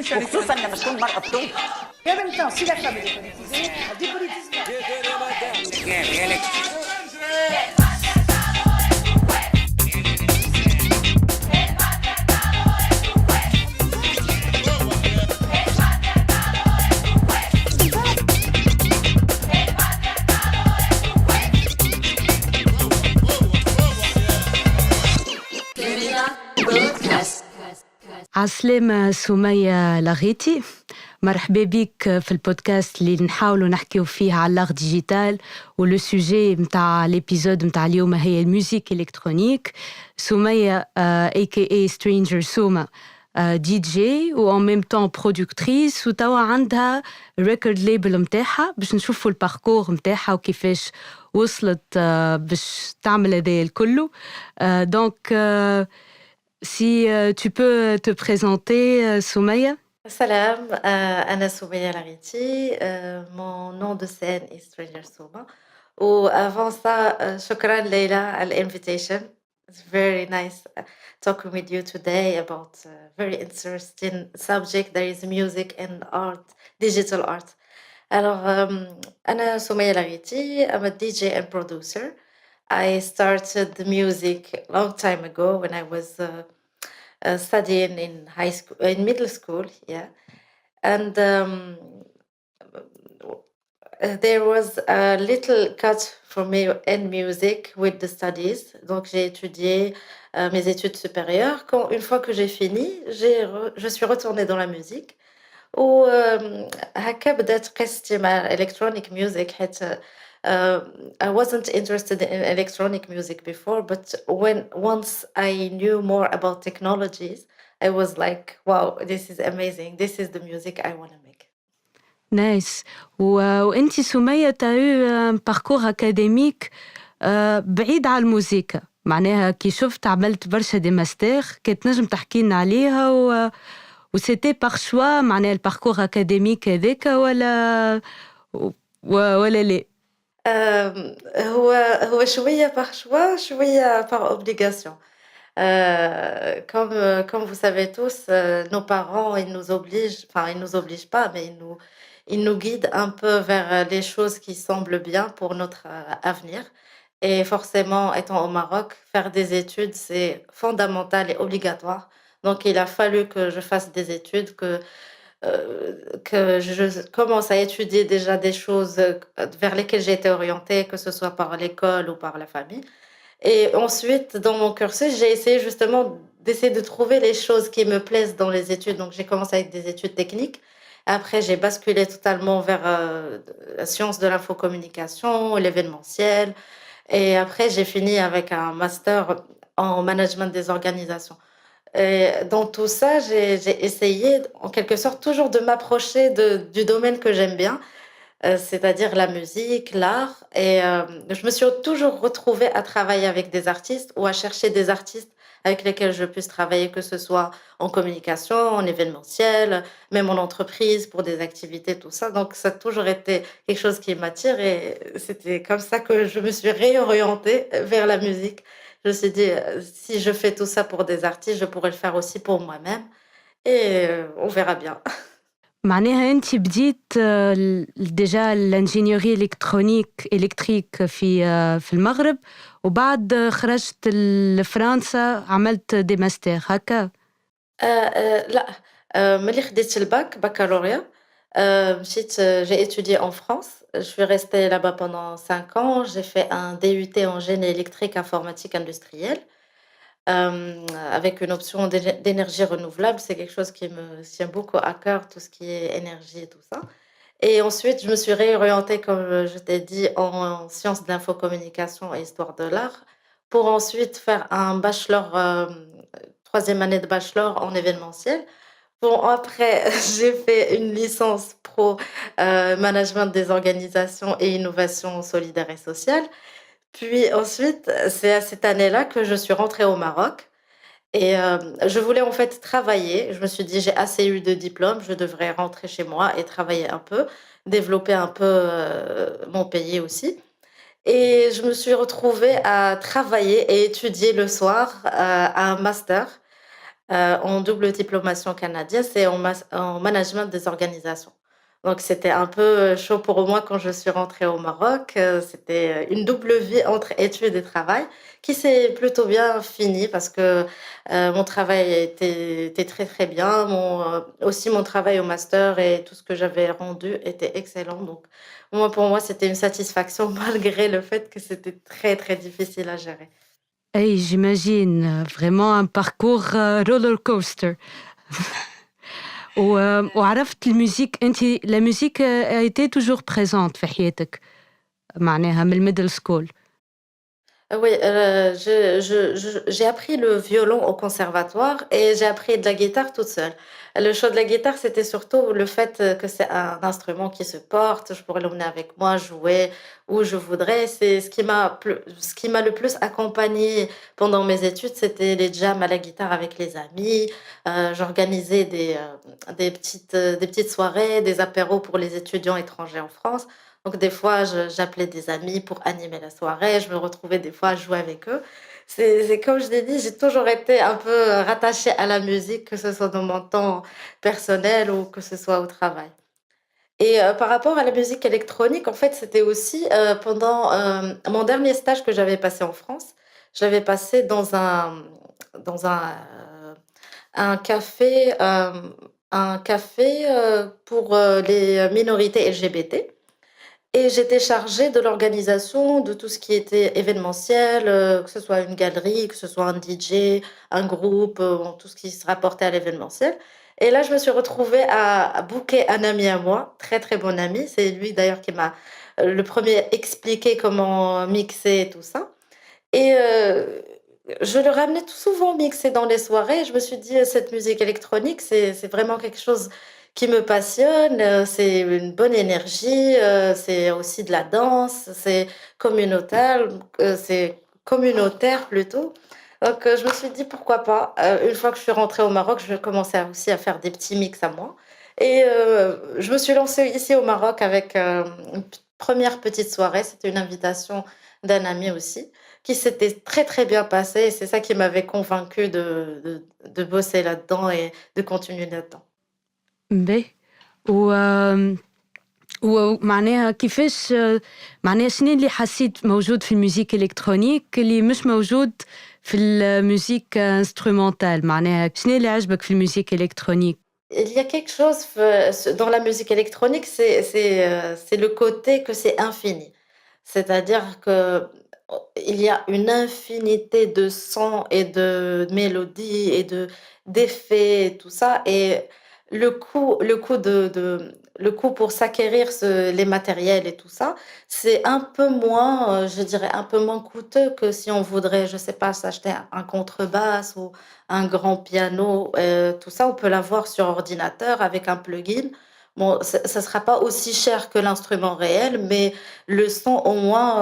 وخصوصا لما تكون مرأة بتوب. En même temps, si la femme est dépolitisée, elle dépolitise pas. عسلامة سمية لغيتي، مرحبا بك في البودكاست اللي نحاولوا نحكيو فيه على اللاغ ديجيتال، ولو سوجي متاع ليبيزود متاع اليوم هي الموسيقى إلكترونيك. سمية aka Stranger سوما دي جي و en même temps productrice، وتوا عندها ريكورد ليبل متاعها باش نشوفوا الباركور متاعها وكيفاش وصلت باش تعمل هذا الكله. دونك si tu peux te présenter, Soumaya. Salam, Anna Soumaya Lariti. Mon nom de scène est Stranger Souma. Ou avant ça, shukran Leila à l'invitation. It's very nice talking with you today about a very interesting subject. There is music and art, digital art. Alors, Anna Soumaya Lariti. I'm a DJ and producer. I started the music a long time ago when I was studying in high school, in middle school, yeah. And there was a little cut for me in music with the studies. Donc j'ai étudié mes études supérieures. Une fois que j'ai fini, je suis retournée dans la musique. وهكا بدأت قصتي مع electronic music حيت I wasn't interested in electronic music before, but once I knew more about technologies, I was like, wow, this is amazing. This is the music I want to make. Nice. وانتي سمية تاو باركور اكاديميك بعيد على الموسيقى، معناها كي شفت عملت برشا دي ماستر كنت نجم تحكي لنا عليها وسيتي باغ شوا، معناها الباركور اكاديميك هذاك ولا لا؟ هو شوية par choix, شوية par obligation. Comme vous savez tous, nos parents, ils nous obligent pas, mais ils nous guident un peu vers les choses qui semblent bien pour notre avenir. Et forcément, étant au Maroc, faire des études, c'est fondamental et obligatoire. Donc, il a fallu que je fasse des études, que je commence à étudier déjà des choses vers lesquelles j'ai été orientée, que ce soit par l'école ou par la famille. Et ensuite, dans mon cursus, j'ai essayé justement d'essayer de trouver les choses qui me plaisent dans les études. Donc, j'ai commencé avec des études techniques. Après, j'ai basculé totalement vers la science de l'infocommunication, l'événementiel. Et après, j'ai fini avec un master en management des organisations. Et dans tout ça, j'ai essayé, en quelque sorte, toujours de m'approcher du domaine que j'aime bien, c'est-à-dire la musique, l'art. Et je me suis toujours retrouvée à travailler avec des artistes ou à chercher des artistes avec lesquels je puisse travailler, que ce soit en communication, en événementiel, même en entreprise, pour des activités, tout ça. Donc, ça a toujours été quelque chose qui m'attire et c'était comme ça que je me suis réorientée vers la musique. Je me suis dit, si je fais tout ça pour des artistes, je pourrais le faire aussi pour moi-même et on verra bien. معناها انت بديت ديجا الانجينيوري الكتريك في المغرب، وبعد خرجت لفرنسا عملت دي ماستر هكا؟ لا، ملي خديت الباك بكالوريا مشيت j'ai étudié en France. Je suis restée là-bas pendant 5 ans. J'ai fait un DUT en génie électrique informatique industrielle. Avec une option d'énergie renouvelable, c'est quelque chose qui me tient beaucoup à cœur, tout ce qui est énergie et tout ça. Et ensuite, je me suis réorientée, comme je t'ai dit, en sciences de l'infocommunication et histoire de l'art, pour ensuite faire un bachelor, troisième année de bachelor en événementiel. Bon, après, j'ai fait une licence pro management des organisations et innovation solidaire et sociale. Puis ensuite, c'est à cette année-là que je suis rentrée au Maroc et je voulais en fait travailler. Je me suis dit: «J'ai assez eu de diplômes, je devrais rentrer chez moi et travailler un peu, développer un peu, mon pays aussi» et je me suis retrouvée à travailler et étudier le soir, à un master. en double diplomation canadienne, c'est en management des organisations. Donc c'était un peu chaud pour moi quand je suis rentrée au Maroc. C'était une double vie entre études et travail qui s'est plutôt bien finie parce que mon travail était très très bien. Aussi mon travail au master et tout ce que j'avais rendu était excellent. Donc moi, pour moi, c'était une satisfaction malgré le fait que c'était très très difficile à gérer. Hey, j'imagine vraiment un parcours roller coaster. وعرفت الموسيقى أنت la musique a été toujours présente في حياتك معناها من الميدل سكول. Oui, j'ai appris le violon au conservatoire et j'ai appris de la guitare toute seule. Le choix de la guitare, c'était surtout le fait, que c'est un instrument qui se porte, je pourrais l'emmener avec moi, jouer où je voudrais. C'est ce qui m'a le plus accompagnée pendant mes études, c'était les jams à la guitare avec les amis. J'organisais des petites soirées, des apéros pour les étudiants étrangers en France. Donc des fois, j'appelais des amis pour animer la soirée, je me retrouvais des fois à jouer avec eux. C'est comme je l'ai dit, j'ai toujours été un peu rattachée à la musique, que ce soit dans mon temps personnel ou que ce soit au travail. Et par rapport à la musique électronique, en fait, c'était aussi pendant mon dernier stage que j'avais passé en France. Je l'avais passé dans un café pour les minorités LGBT. Et j'étais chargée de l'organisation de tout ce qui était événementiel, que ce soit une galerie, que ce soit un DJ, un groupe, tout ce qui se rapportait à l'événementiel. Et là, je me suis retrouvée à booker un ami à moi, très très bon ami. C'est lui d'ailleurs qui m'a le premier expliqué comment mixer et tout ça. Et je le ramenais tout souvent mixer dans les soirées. Je me suis dit: «Cette musique électronique, c'est vraiment quelque chose qui me passionne, c'est une bonne énergie, c'est aussi de la danse, c'est communautaire plutôt». Donc je me suis dit: «Pourquoi pas?» Une fois que je suis rentrée au Maroc, je commençais aussi à faire des petits mix à moi et je me suis lancée ici au Maroc avec, une première petite soirée. C'était une invitation d'un ami aussi qui s'était très, très bien passé et c'est ça qui m'avait convaincue de bosser là-dedans et de continuer là-dedans. باهي. و ومعناها كيفاش معناها شنو اللي حسيت موجود في الموسيقى الإلكترونيك اللي مش موجود في الموسيقى انسترومنتال معناها شنو اللي عجبك في الموسيقى الإلكترونيك؟ Il y a quelque chose dans la musique électronique, c'est le côté que c'est infini. C'est-à-dire que il y a une infinité de sons et de mélodies et d'effets et tout ça. Et le coût pour s'acquérir les matériels et tout ça, c'est un peu moins, je dirais, un peu moins coûteux que si on voudrait, je sais pas, s'acheter un contrebasse ou un grand piano, tout ça, on peut l'avoir sur ordinateur avec un plugin. Bon, ça sera pas aussi cher que l'instrument réel, mais le son au moins,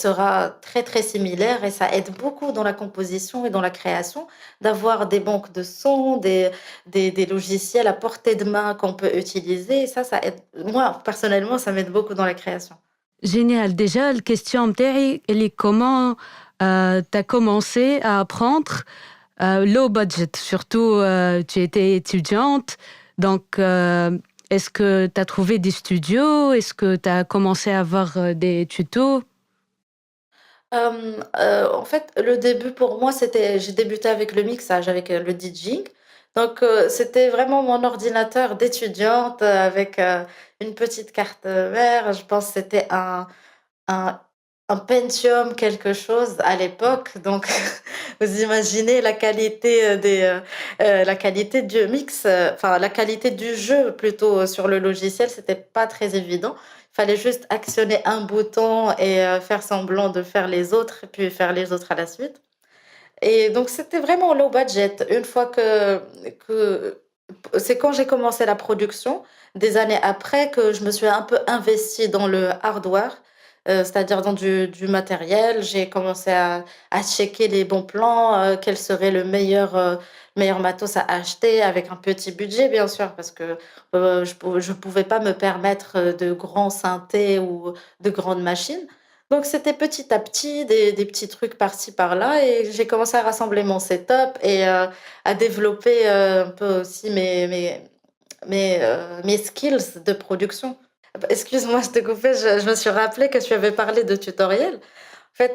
sera très, très similaire et ça aide beaucoup dans la composition et dans la création d'avoir des banques de sons, des logiciels à portée de main qu'on peut utiliser et ça aide moi, personnellement, ça m'aide beaucoup dans la création. Génial. Déjà, la question متاعي اللي comment tu as commencé à apprendre low budget. Surtout, tu étais étudiante. Donc, est-ce que tu as trouvé des studios? Est-ce que tu as commencé à avoir des tutos? En fait, le début pour moi, j'ai débuté avec le mixage, avec, le DJing. Donc, c'était vraiment mon ordinateur d'étudiante, avec, une petite carte, mère. Je pense que c'était un un Pentium quelque chose à l'époque, donc vous imaginez la qualité du mix, enfin la qualité du jeu plutôt, sur le logiciel, c'était pas très évident. Il fallait juste actionner un bouton et faire semblant de faire les autres, puis faire les autres à la suite et donc c'était vraiment low budget. Une fois que c'est quand j'ai commencé la production, des années après, que je me suis un peu investie dans le hardware, c'est-à-dire dans du matériel. J'ai commencé à checker les bons plans, quel serait meilleur matos à acheter avec un petit budget, bien sûr, parce que, je pouvais pas me permettre, de grands synthés ou de grandes machines. Donc c'était petit à petit, des petits trucs par-ci par-là et j'ai commencé à rassembler mon setup et à développer, un peu aussi mes skills de production. Excuse-moi, je t'ai coupé, je me suis rappelé que tu avais parlé de tutoriels. En fait,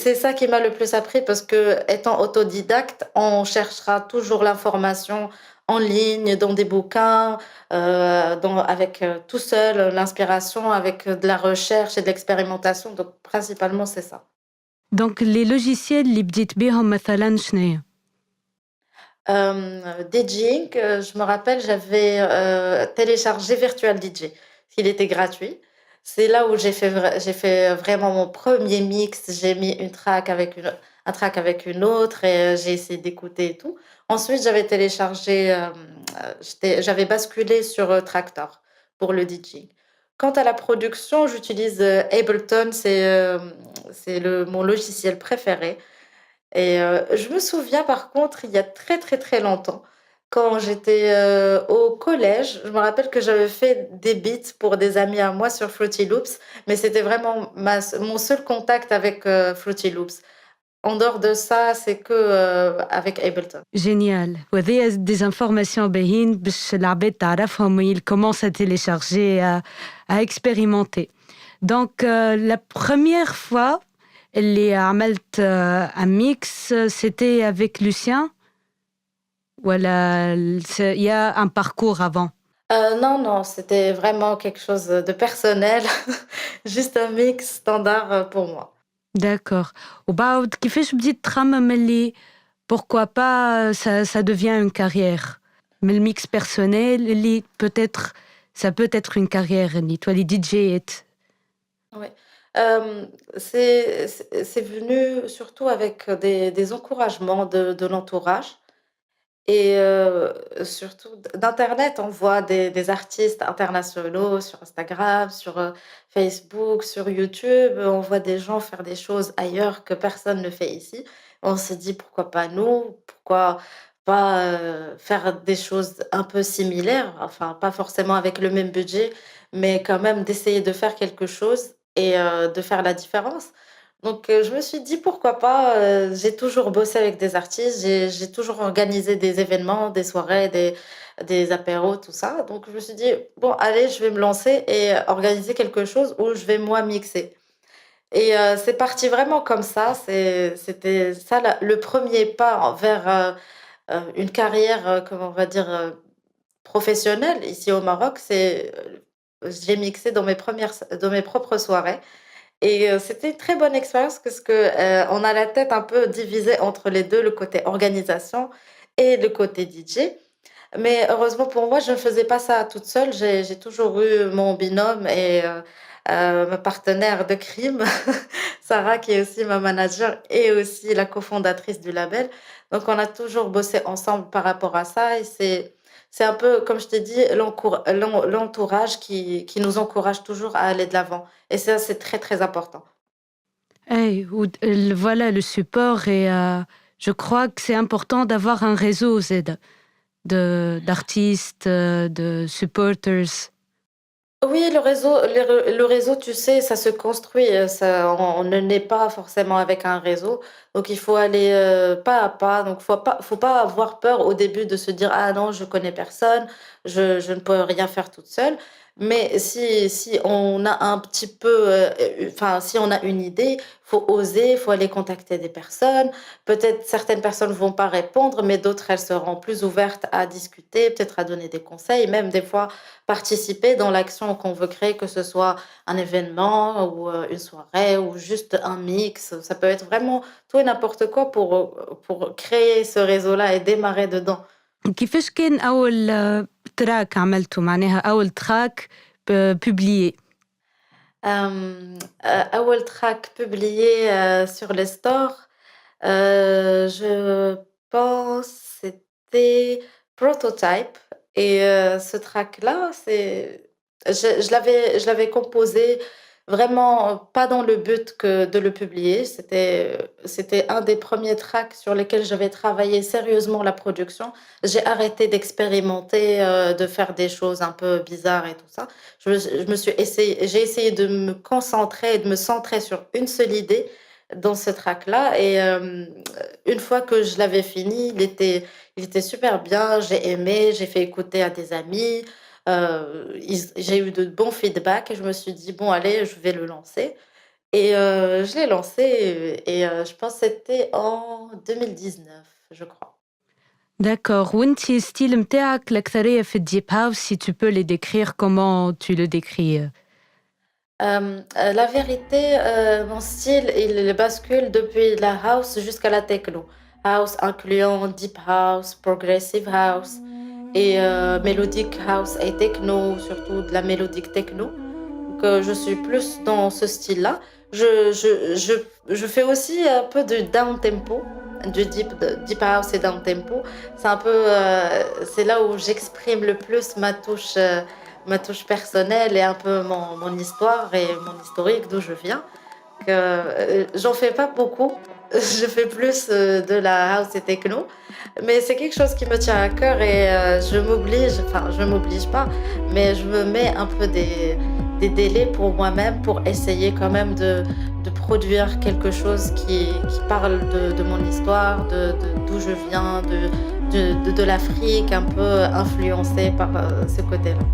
c'est ça qui m'a le plus appris parce que étant autodidacte, on cherchera toujours l'information en ligne, dans des bouquins, avec tout seul, l'inspiration, avec de la recherche et de l'expérimentation. Donc, principalement, c'est ça. دونك les logiciels اللي بديت بيهم مثلا شنيا؟ DJing, je me rappelle, j'avais téléchargé Virtual DJ, il était gratuit. C'est là où j'ai fait vraiment mon premier mix. J'ai mis un track avec une autre et j'ai essayé d'écouter et tout. Ensuite, j'avais téléchargé, j'avais basculé sur Tractor pour le DJing. Quant à la production, j'utilise Ableton, c'est mon logiciel préféré. Et je me souviens par contre, il y a très, très, très longtemps, quand j'étais, au collège, je me rappelle que j'avais fait des beats pour des amis à moi sur Fruity Loops, mais c'était vraiment mon seul contact avec, Fruity Loops. En dehors de ça, c'est que, avec Ableton. Génial. وهذه des informations باهين باش العباد تعرفهم ils commencent à télécharger, à expérimenter. Donc, la première fois اللي عملت un mix, c'était avec Lucien ولا il y a un parcours avant? Non, non, c'était vraiment quelque chose de personnel, juste un mix standard, pour moi. D'accord. وبعد كيفاش بديت تخمم اللي pourquoi pas ça devient une carrière من الميكس personnel اللي peut-être ça peut être une carrière اللي تولي DJ. Oui. C'est venu surtout avec des encouragements de l'entourage et surtout d'internet. On voit des artistes internationaux sur Instagram, sur, Facebook, sur YouTube. On voit des gens faire des choses ailleurs que personne ne fait ici. On se dit: «Pourquoi pas nous? Pourquoi pas, faire des choses un peu similaires?» Enfin, pas forcément avec le même budget, mais quand même d'essayer de faire quelque chose et de faire la différence. Donc je me suis dit: «Pourquoi pas?» J'ai toujours bossé avec des artistes, j'ai toujours organisé des événements, des soirées, des apéros, tout ça. Donc je me suis dit: «Bon allez, je vais me lancer et organiser quelque chose où je vais moi mixer». Et c'est parti vraiment comme ça. C'était ça le premier pas vers, une carrière, comment on va dire, professionnelle ici au Maroc. J'ai mixé dans mes propres soirées et c'était une très bonne expérience parce que, on a la tête un peu divisée entre les 2, le côté organisation et le côté DJ. Mais heureusement pour moi, je ne faisais pas ça toute seule. J'ai toujours eu mon binôme et ma partenaire de crime, Sarah, qui est aussi ma manager et aussi la cofondatrice du label. Donc on a toujours bossé ensemble par rapport à ça et c'est un peu, comme je t'ai dit, l'entourage qui nous encourage toujours à aller de l'avant et ça, c'est très, très important. Hey, voilà le support et je crois que c'est important d'avoir un réseau Z d'artistes, de supporters. Oui, le réseau, tu sais, ça se construit. On ne naît pas forcément avec un réseau. Donc, il faut aller pas à pas. Donc, faut pas avoir peur au début de se dire, ah non, je connais personne, je ne peux rien faire toute seule. Mais si on a un petit peu, enfin, si on a une idée, faut oser, faut aller contacter des personnes. Peut-être certaines personnes vont pas répondre, mais d'autres, elles seront plus ouvertes à discuter, peut-être à donner des conseils, même des fois participer dans l'action qu'on veut créer, que ce soit un événement ou une soirée ou juste un mix. Ça peut être vraiment tout et n'importe quoi pour créer ce réseau-là et démarrer dedans. كيفاش كان أول تراك عملته معناها أول تراك publié؟ أول track publié sur les stores, je pense c'était Prototype et ce track-là, je l'avais composé vraiment pas dans le but que de le publier. C'était un des premiers tracks sur lesquels j'avais travaillé sérieusement la production. J'ai arrêté d'expérimenter, de faire des choses un peu bizarres et tout ça. J'ai essayé de me concentrer et de me centrer sur une seule idée dans ce track-là. Et une fois que je l'avais fini, il était super bien. J'ai aimé, j'ai fait écouter à des amis. J'ai eu de bons feedbacks et je me suis dit, bon, allez, je vais le lancer. Et je l'ai lancé et je pense que c'était en 2019, je crois. D'accord. وانتي ستيل متاعك الأكثرية في الديب هاوس si tu peux les décrire comment tu le décris. La vérité, mon style, il bascule depuis la house jusqu'à la techno. House incluant deep house, progressive house et melodic house et techno, surtout de la mélodique techno. Donc, je suis plus dans ce style-là. Je fais aussi un peu de down tempo, du deep house et down tempo. C'est un peu, c'est là où j'exprime le plus ma touche personnelle et un peu mon histoire et mon historique d'où je viens. J'en fais pas beaucoup. Je fais plus de la house et techno, mais c'est quelque chose qui me tient à cœur et je m'oblige pas, mais je me mets un peu des délais pour moi-même pour essayer quand même de produire quelque chose qui parle de mon histoire, d'où je viens, de l'Afrique, un peu influencée par ce côté-là.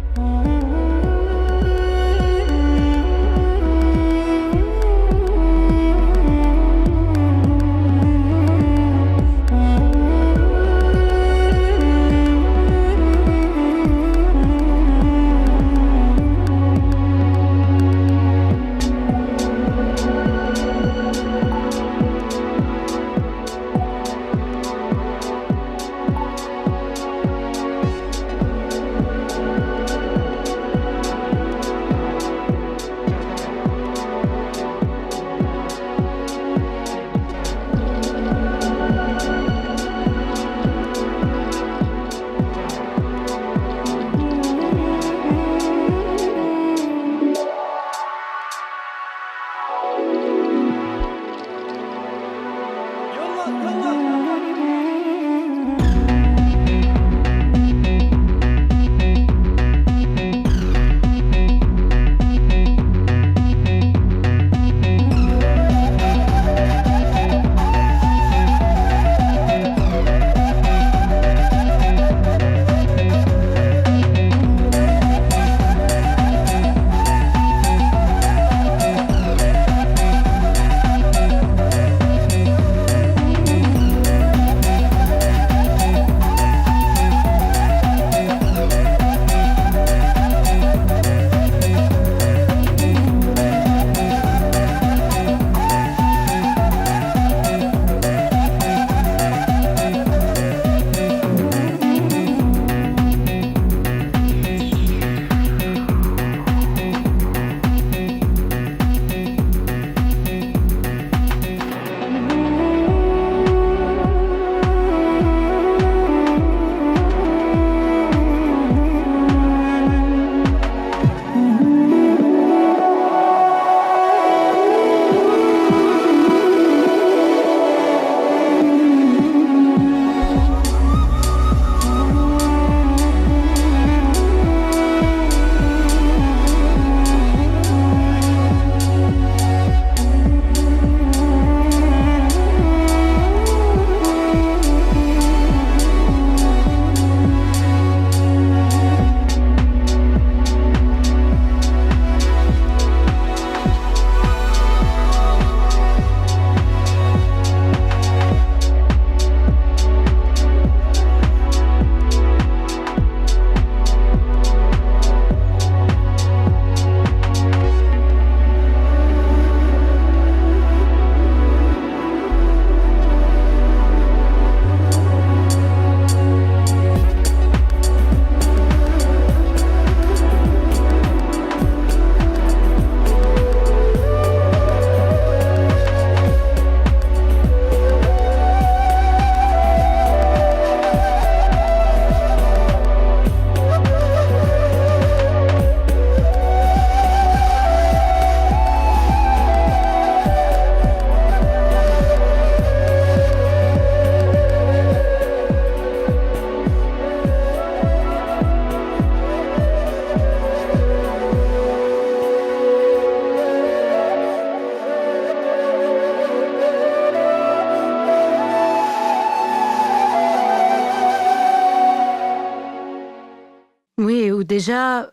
déjà,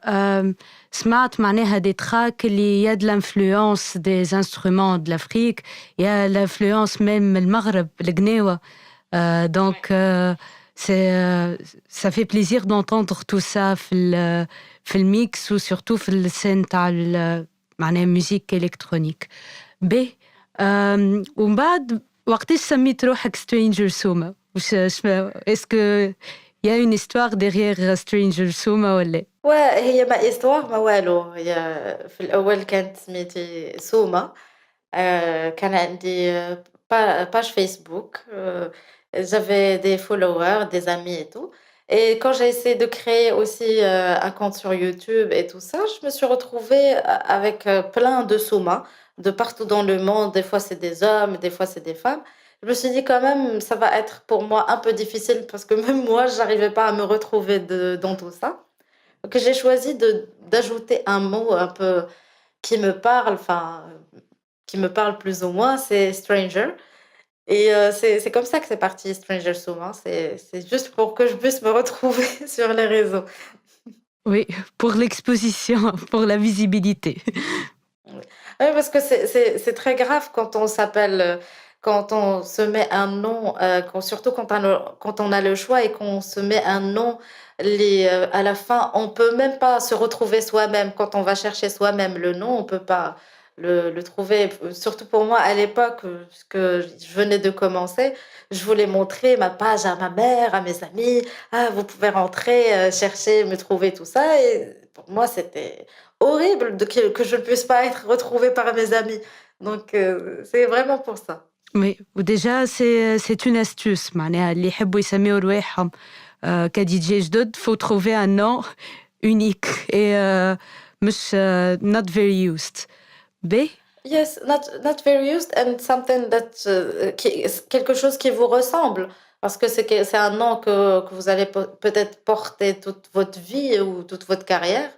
سمعت معناها des tracks اللي y a de l'influence des instruments de l'Afrique, il y a l'influence même المغرب, القناوة. Donc, ça fait plaisir d'entendre tout ça في الميكس وsurtout في السين تاع معناها musique électronique. ومن بعد وقتاش سميت روحك Stranger Soma؟ Est-ce que il y a une histoire derrière Stranger Soma ولا؟ وهي ما histoire ما والو، هي في الأول كانت سميتي سوما. كان عندي page Facebook. J'avais des followers, des amis et tout. Et quand j'ai essayé de créer aussi un compte sur YouTube et tout ça, je me suis retrouvée avec plein de Souma de partout dans le monde. Des fois, c'est des hommes, des fois, c'est des femmes. Je me suis dit quand même, ça va être pour moi un peu difficile parce que même moi, j'arrivais pas à me retrouver dans tout ça. Donc, j'ai choisi d'ajouter un mot un peu qui me parle, enfin, qui me parle plus ou moins, c'est stranger. Et c'est comme ça que c'est parti, Stranger Souvent. C'est juste pour que je puisse me retrouver sur les réseaux. Oui, pour l'exposition, pour la visibilité. Oui, parce que c'est très grave quand on s'appelle, quand on se met un nom, surtout quand on a le choix et qu'on se met un nom, à la fin, on peut même pas se retrouver soi-même. Quand on va chercher soi-même le nom, on peut pas le trouver. Surtout pour moi, à l'époque, que je venais de commencer, je voulais montrer ma page à ma mère, à mes amis. Ah, vous pouvez rentrer, chercher, me trouver, tout ça. Et pour moi, c'était horrible que je ne puisse pas être retrouvée par mes amis. Donc, c'est vraiment pour ça. Oui, déjà, c'est une astuce. معناها اللي يحبوا يسميوا رواحهم كدي جي جدد, faut trouver un nom unique et مش not very used. Yes, not very used and something that quelque chose qui vous ressemble, parce que c'est un nom que vous allez peut-être porter toute votre vie ou toute votre carrière,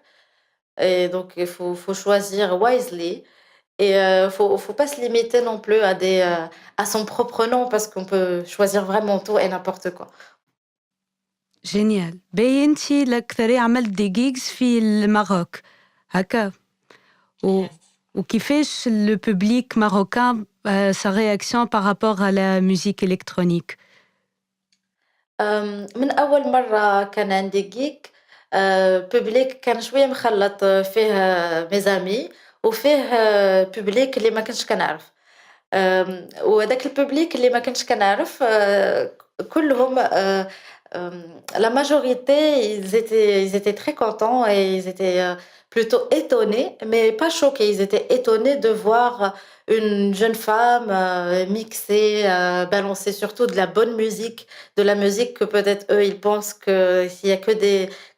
et donc il faut choisir wisely, et faut pas se limiter non plus à son propre nom, parce qu'on peut choisir vraiment tout et n'importe quoi. Génial. انتي الأكثرية عملت دي gigs في الماروك هكا وكيفاش le public marocain sa réaction par rapport à la musique électronique? من أول مرة كان عندي جيك بوبليك كان شوية مخلط، فيه ميزامي وفيه بوبليك اللي ما كنتش كنعرف. وهذاك البوبليك اللي ما كنتش كنعرف كلهم la majorité ils étaient très contents et ils étaient plutôt étonnés, mais pas choqués. Ils étaient étonnés de voir une jeune femme mixer, balancer surtout de la bonne musique, de la musique que peut-être eux ils pensent que s'il y a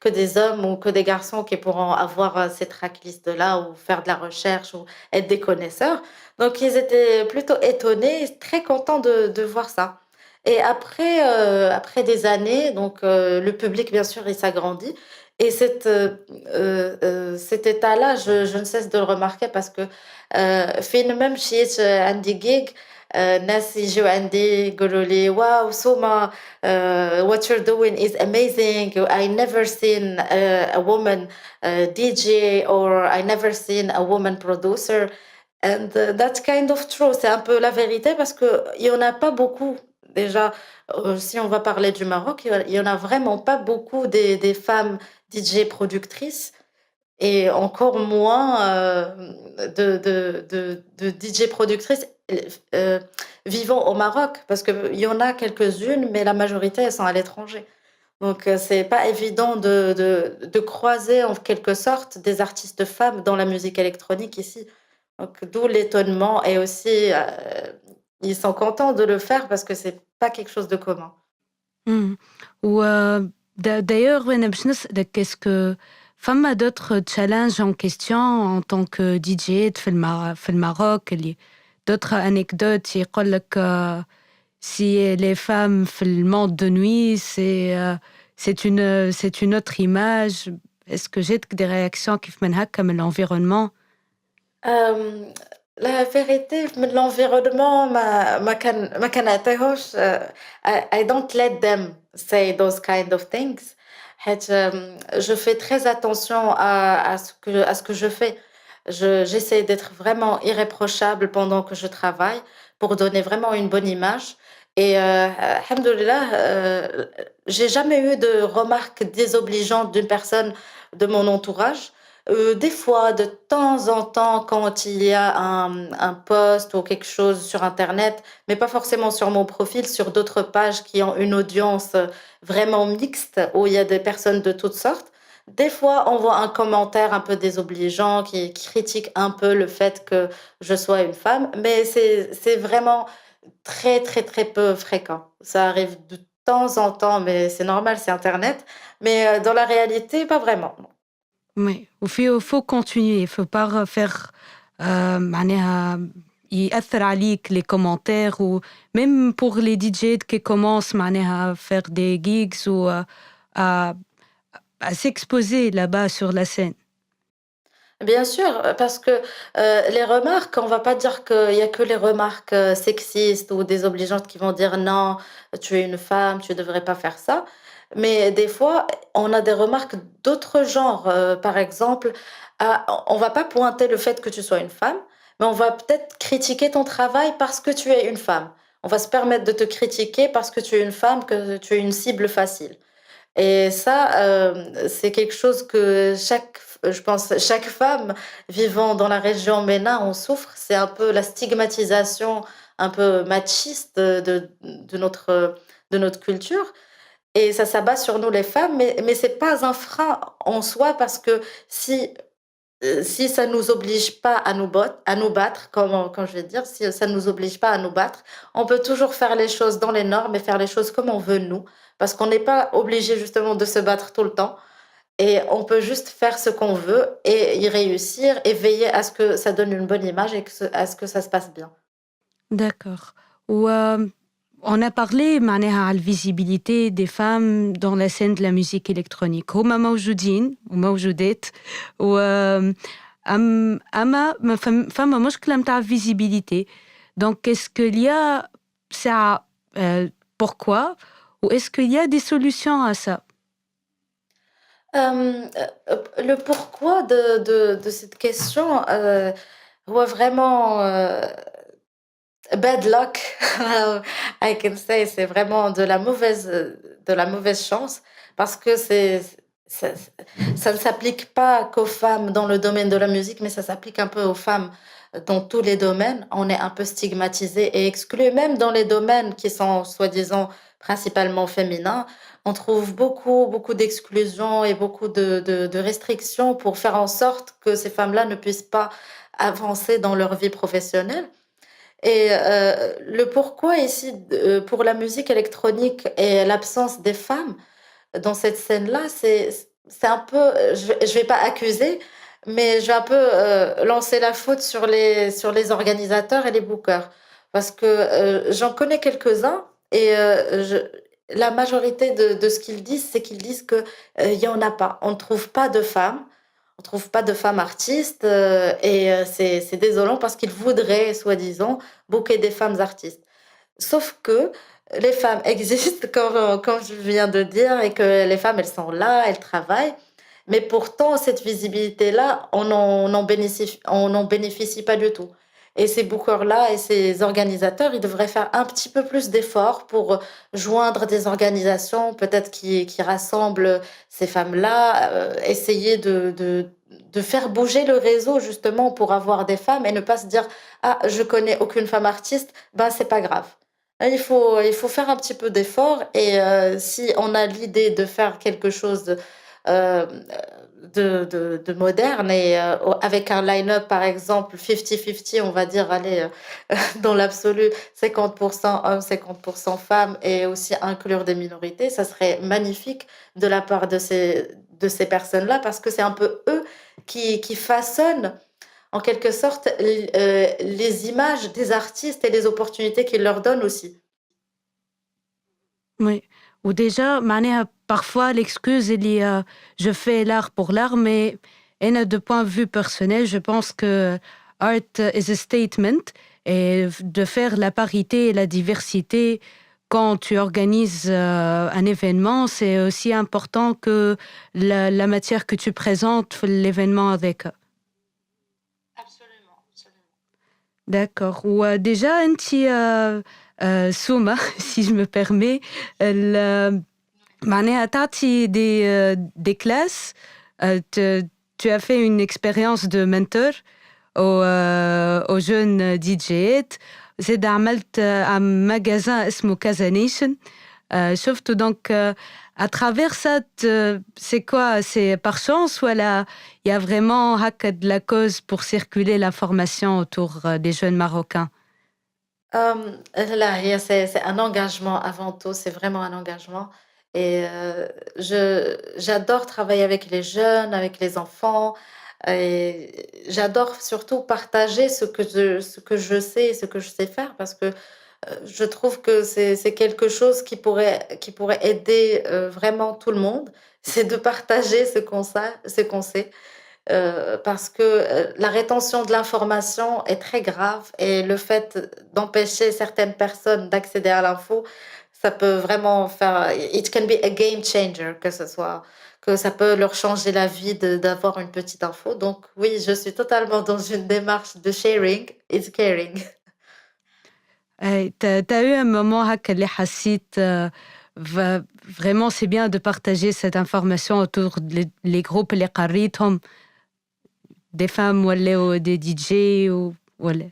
que des hommes ou que des garçons qui pourront avoir ces tracklists là ou faire de la recherche ou être des connaisseurs. Donc ils étaient plutôt étonnés, et très contents de voir ça. Et après des années, donc le public bien sûr il s'agrandit. Et cet état-là, je ne cesse de le remarquer parce que فين ما مشيت عندي gig ناس يجوا عندي يقولوا لي واو سوما what you're doing is amazing. I never seen a woman DJ or I never seen a woman producer. And that's kind of true. C'est un peu la vérité parce qu'il n'y en a pas beaucoup. Déjà, si on va parler du Maroc, il n'y en a vraiment pas beaucoup des femmes DJ productrices et encore moins de DJ productrices vivant au Maroc, parce qu'il y en a quelques-unes, mais la majorité, elles sont à l'étranger. Donc, c'est pas évident de croiser en quelque sorte des artistes femmes dans la musique électronique ici. Donc, d'où l'étonnement et aussi ils sont contents de le faire parce que c'est pas quelque chose de commun. D'ailleurs, qu'est-ce que فما d'autres challenges en question en tant que DJ في الماروك اللي d'autres anecdotes يقول لك si les femmes في le monde de nuit c'est une autre image. Est-ce que j'ai des réactions كيف من هكا من l'environnement? La vérité من l'environnement ما كان عطيهوش. I don't let them say those kind of things. حيت je fais très attention à ce que je fais. J'essaie d'être vraiment irréprochable pendant que je travaille pour donner vraiment une bonne image et alhamdoulilah, j'ai jamais eu de remarques désobligeantes d'une personne de mon entourage. Des fois, de temps en temps, quand il y a un post ou quelque chose sur internet, mais pas forcément sur mon profil, sur d'autres pages qui ont une audience, vraiment mixte, où il y a des personnes de toutes sortes. Des fois, on voit un commentaire un peu désobligeant qui critique un peu le fait que je sois une femme, mais c'est vraiment très, très, très peu fréquent. Ça arrive de temps en temps, mais c'est normal, c'est internet. Mais dans la réalité, pas vraiment. Oui, faut continuer, faut pas faire معناها يأثر عليك les commentaires ou même pour les DJ qui commencent معناها à faire des gigs ou à, à s'exposer là-bas sur la scène. Bien sûr, parce que les remarques, on va pas dire qu'il y a que les remarques sexistes ou désobligeantes qui vont dire non, tu es une femme, tu devrais pas faire ça. Mais des fois, on a des remarques d'autres genres. Par exemple, on va pas pointer le fait que tu sois une femme, mais on va peut-être critiquer ton travail parce que tu es une femme. On va se permettre de te critiquer parce que tu es une femme, que tu es une cible facile. Et ça, c'est quelque chose que je pense, chaque femme vivant dans la région MENA en souffre. C'est un peu la stigmatisation un peu machiste de notre culture. Et ça s'abat sur nous les femmes, mais c'est pas un frein en soi parce que si ça nous oblige pas à nous battre, comme je vais dire, si ça nous oblige pas à nous battre, on peut toujours faire les choses dans les normes et faire les choses comme on veut nous, parce qu'on n'est pas obligé justement de se battre tout le temps. Et on peut juste faire ce qu'on veut et y réussir et veiller à ce que ça donne une bonne image et à ce que ça se passe bien. D'accord. Ou on a parlé معناها على visibilité des femmes dans la scène de la musique électronique. هما موجودين وموجودات و أما فما مشكلة متاع visibilité. Donc est-ce qu'il y a ça pourquoi ou est-ce qu'il y a des solutions à ça? Le pourquoi de cette question, هو vraiment bad luck, I can say, c'est vraiment de la mauvaise chance parce que ça, ça ne s'applique pas qu'aux femmes dans le domaine de la musique, mais ça s'applique un peu aux femmes dans tous les domaines. On est un peu stigmatisé et exclu, même dans les domaines qui sont soi-disant principalement féminins. On trouve beaucoup, beaucoup d'exclusions et beaucoup de restrictions pour faire en sorte que ces femmes-là ne puissent pas avancer dans leur vie professionnelle. Et le pourquoi ici, pour la musique électronique et l'absence des femmes dans cette scène-là, c'est un peu, je vais pas accuser, mais je vais un peu lancer la faute sur les organisateurs et les bookers. Parce que j'en connais quelques-uns et la majorité de ce qu'ils disent, c'est qu'ils disent qu'il n'y en a pas. On ne trouve pas de femmes. On trouve pas de femmes artistes et c'est désolant parce qu'ils voudraient, soi-disant, booker des femmes artistes. Sauf que les femmes existent, comme je viens de dire, et que les femmes, elles sont là, elles travaillent. Mais pourtant, cette visibilité-là, on n'en bénéficie pas du tout. Et ces bookers-là et ces organisateurs, ils devraient faire un petit peu plus d'efforts pour joindre des organisations, peut-être qui rassemblent ces femmes-là, essayer de faire bouger le réseau justement pour avoir des femmes et ne pas se dire ah, je connais aucune femme artiste, ben c'est pas grave. Il faut faire un petit peu d'effort et si on a l'idée de faire quelque chose euh, de moderne et avec un line-up par exemple 50-50, on va dire, allez, dans l'absolu 50% hommes, 50% femmes et aussi inclure des minorités, ça serait magnifique de la part de ces personnes-là parce que c'est un peu eux qui façonnent en quelque sorte les images des artistes et les opportunités qu'ils leur donnent aussi. Oui. Ou déjà, معناها parfois l'excuse il y a je fais l'art pour l'art, mais de point de vue personnel, je pense que art is a statement et de faire la parité et la diversité quand tu organises un événement, c'est aussi important que la matière que tu présentes pour l'événement avec eux. Absolument, absolument. D'accord. Déjà, Souma, si je me permets, معناها تعطي des classes. Tu as fait une expérience de mentor aux jeunes DJs. زاد عملت un magasin اسمه Kazanation. شفته donc à travers ça, c'est quoi? C'est par chance ou il y a vraiment هكا de la cause pour circuler l'information autour des jeunes Marocains? Là, c'est un engagement avant tout, c'est vraiment un engagement. Et j'adore travailler avec les jeunes, avec les enfants. Et j'adore surtout partager ce que je sais et ce que je sais faire parce que je trouve que c'est quelque chose qui pourrait aider vraiment tout le monde. C'est de partager ce qu'on sait. Parce que la rétention de l'information est très grave et le fait d'empêcher certaines personnes d'accéder à l'info, ça peut vraiment faire, it can be a game changer, que ça peut leur changer la vie d'avoir une petite info. Donc oui, je suis totalement dans une démarche de sharing is caring. T'as eu un moment هكا اللي حسيت vraiment c'est bien de partager cette information autour les groupes اللي قريتهم des femmes ou des DJ ou ولا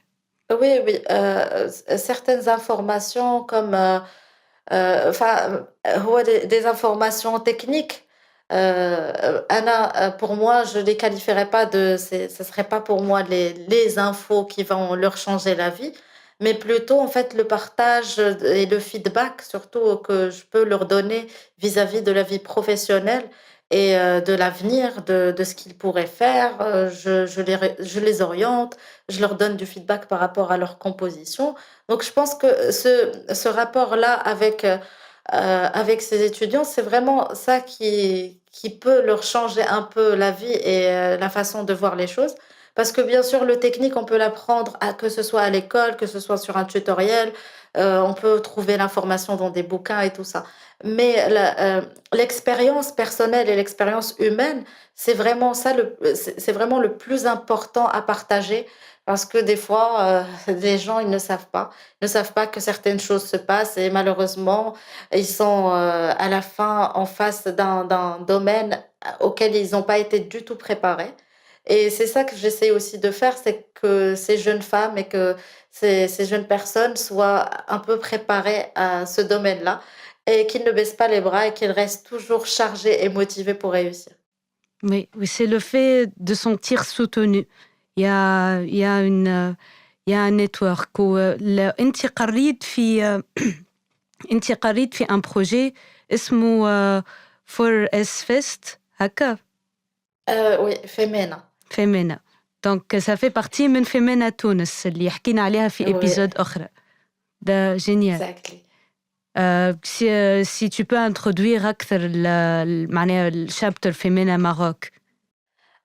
Oui, oui, certaines informations comme, enfin, هو des informations techniques. Pour moi, je les qualifierais pas ce serait pas pour moi les infos qui vont leur changer la vie, mais plutôt en fait le partage et le feedback surtout que je peux leur donner vis-à-vis de la vie professionnelle et de l'avenir, de ce qu'ils pourraient faire. Je les oriente, je leur donne du feedback par rapport à leur composition. Donc je pense que ce rapport-là avec ces étudiants, c'est vraiment ça qui peut leur changer un peu la vie et la façon de voir les choses. Parce que bien sûr, le technique, on peut l'apprendre que ce soit à l'école, que ce soit sur un tutoriel, on peut trouver l'information dans des bouquins et tout ça. Mais l'expérience personnelle et l'expérience humaine, c'est vraiment ça, c'est vraiment le plus important à partager. Parce que des fois, les gens, ils ne savent pas que certaines choses se passent et malheureusement, ils sont à la fin en face d'un domaine auquel ils n'ont pas été du tout préparés. Et c'est ça que j'essaie aussi de faire, c'est que ces jeunes femmes et que ces jeunes personnes soient un peu préparées à ce domaine-là et qu'ils ne baissent pas les bras et qu'ils restent toujours chargés et motivés pour réussir. Oui, c'est le fait de sentir soutenu. Il y a un network. انت قريت في un projet اسمه For S Fest هكا Oui, Femena. Femena. Donc ça fait partie من Femena تونس اللي حكينا عليها في Oui, épisode أخرى. ده génial. exactly. Si tu peux introduire أكثر معناها le chapter Femena Maroc.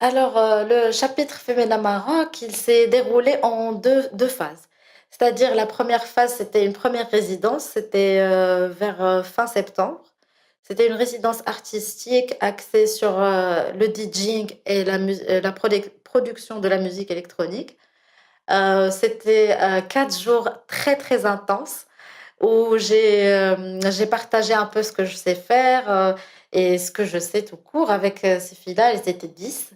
Alors, le chapitre Femena Maroc, il s'est déroulé en deux phases. C'est-à-dire, la première phase, c'était une première résidence, c'était vers fin septembre. C'était une résidence artistique axée sur le DJing et la production de la musique électronique. C'était 4 jours très, très intenses où j'ai partagé un peu ce que je sais faire et ce que je sais tout court avec ces filles-là. Elles étaient 10.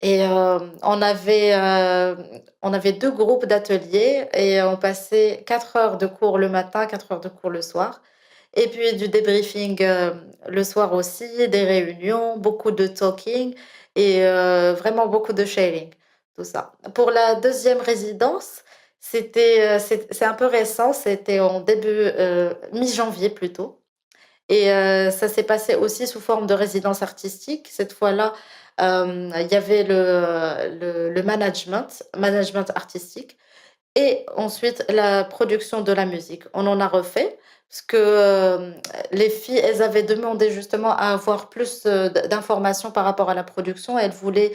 Et on avait 2 groupes d'ateliers et on passait 4 heures de cours le matin, 4 heures de cours le soir. Et puis du débriefing le soir aussi, des réunions, beaucoup de talking et vraiment beaucoup de sharing, tout ça. Pour la deuxième résidence, c'est un peu récent, c'était en mi-janvier plutôt. Et ça s'est passé aussi sous forme de résidence artistique. Cette fois-là, il y avait le management artistique et ensuite la production de la musique. On en a refait parce que les filles, elles avaient demandé justement à avoir plus d'informations par rapport à la production. Elles voulaient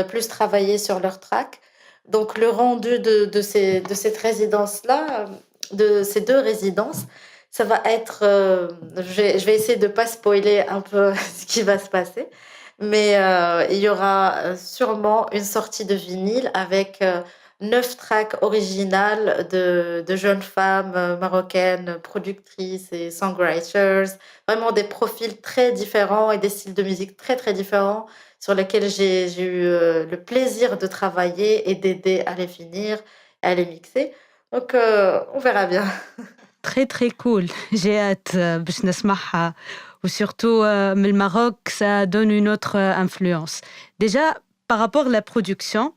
plus travailler sur leur track. Donc le rendu de cette résidence-là, de ces 2 résidences, ça va être, je vais essayer de pas spoiler un peu ce qui va se passer, mais il y aura, sûrement une sortie de vinyle avec, 9 tracks originales de jeunes femmes, marocaines, productrices et songwriters. Vraiment des profils très différents et des styles de musique très, très différents sur lesquels j'ai eu, le plaisir de travailler et d'aider à les finir, à les mixer. Donc on verra bien. Très très cool. J'ai hâte باش نسمعها. Ou surtout من Maroc, ça donne une autre influence. Déjà, par rapport à la production,